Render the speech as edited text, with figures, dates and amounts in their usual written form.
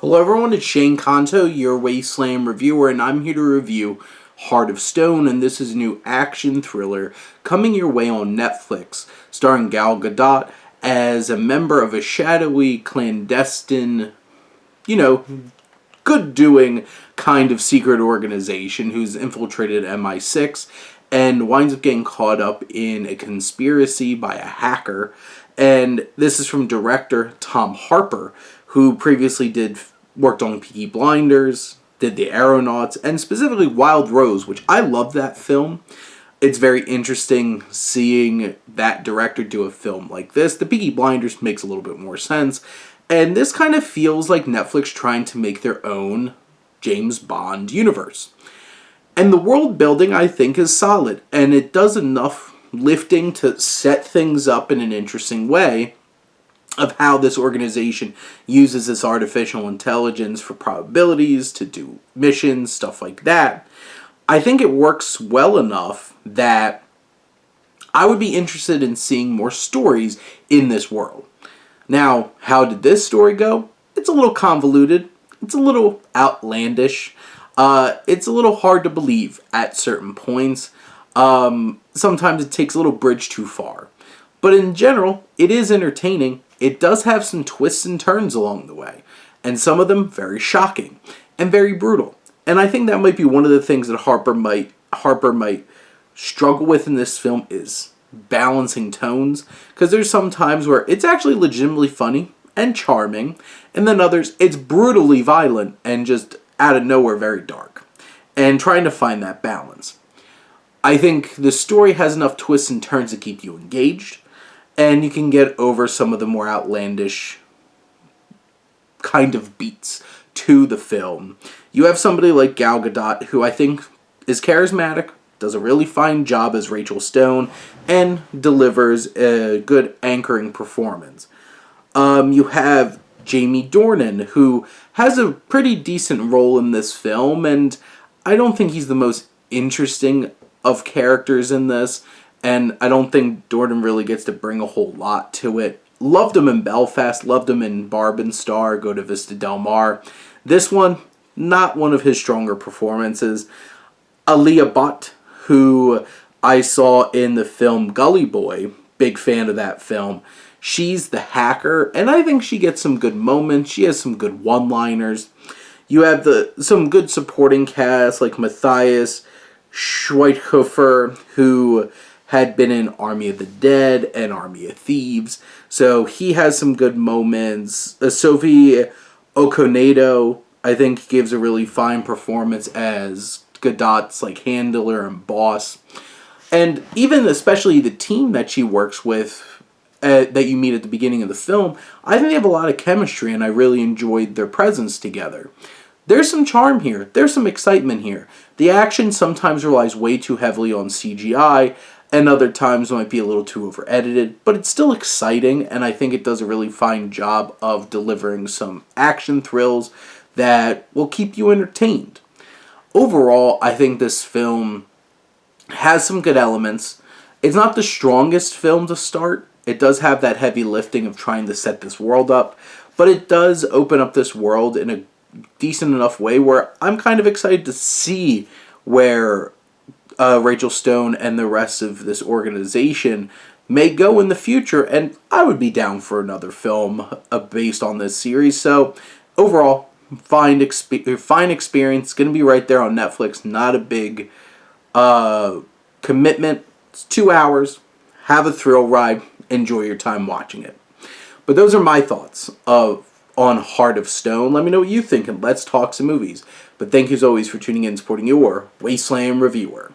Hello everyone, it's Shane Kanto, your Wasteland reviewer, and I'm here to review Heart of Stone, and this is a new action thriller coming your way on Netflix, starring Gal Gadot as a member of a shadowy, clandestine, good-doing kind of secret organization who's infiltrated MI6 and winds up getting caught up in a conspiracy by a hacker. And this is from director Tom Harper, who previously worked on Peaky Blinders, did The Aeronauts, and specifically Wild Rose, which I love that film. It's very interesting seeing that director do a film like this. The Peaky Blinders makes a little bit more sense, and this kind of feels like Netflix trying to make their own James Bond universe. And the world building, I think, is solid, and it does enough lifting to set things up in an interesting way of how this organization uses this artificial intelligence for probabilities, to do missions, stuff like that. I think it works well enough that I would be interested in seeing more stories in this world. Now, how did this story go? It's a little convoluted. It's a little outlandish. It's a little hard to believe at certain points. Sometimes it takes a little bridge too far. But in general, it is entertaining. It does have some twists and turns along the way, and some of them very shocking and very brutal. And I think that might be one of the things that Harper might struggle with in this film is balancing tones, because there's some times where it's actually legitimately funny and charming, and then others it's brutally violent and just out of nowhere very dark, and trying to find that balance. I think the story has enough twists and turns to keep you engaged, and you can get over some of the more outlandish kind of beats to the film. You have somebody like Gal Gadot, who I think is charismatic, does a really fine job as Rachel Stone, and delivers a good anchoring performance. You have Jamie Dornan, who has a pretty decent role in this film, and I don't think he's the most interesting of characters in this, and I don't think Dornan really gets to bring a whole lot to it. Loved him in Belfast, loved him in Barb and Star, Go to Vista Del Mar. This one, not one of his stronger performances. Aaliyah Bhatt, who I saw in the film Gully Boy, big fan of that film. She's the hacker, and I think she gets some good moments. She has some good one-liners. You have some good supporting cast like Matthias Schweighofer, who had been in Army of the Dead and Army of Thieves, so he has some good moments. Sophie Okonedo, I think, gives a really fine performance as Gadot's handler and boss. And even especially the team that she works with, that you meet at the beginning of the film, I think they have a lot of chemistry, and I really enjoyed their presence together. There's some charm here. There's some excitement here. The action sometimes relies way too heavily on CGI, and other times might be a little too over-edited, but it's still exciting, and I think it does a really fine job of delivering some action thrills that will keep you entertained. Overall, I think this film has some good elements. It's not the strongest film to start. It does have that heavy lifting of trying to set this world up, but it does open up this world in a decent enough way where I'm kind of excited to see where Rachel Stone and the rest of this organization may go in the future, and I would be down for another film based on this series. So overall, fine experience. Going to be right there on Netflix. Not a big commitment. It's 2 hours. Have a thrill ride. Enjoy your time watching it. But those are my thoughts on Heart of Stone. Let me know what you think, and let's talk some movies. But thank you as always for tuning in and supporting your Wasteland reviewer.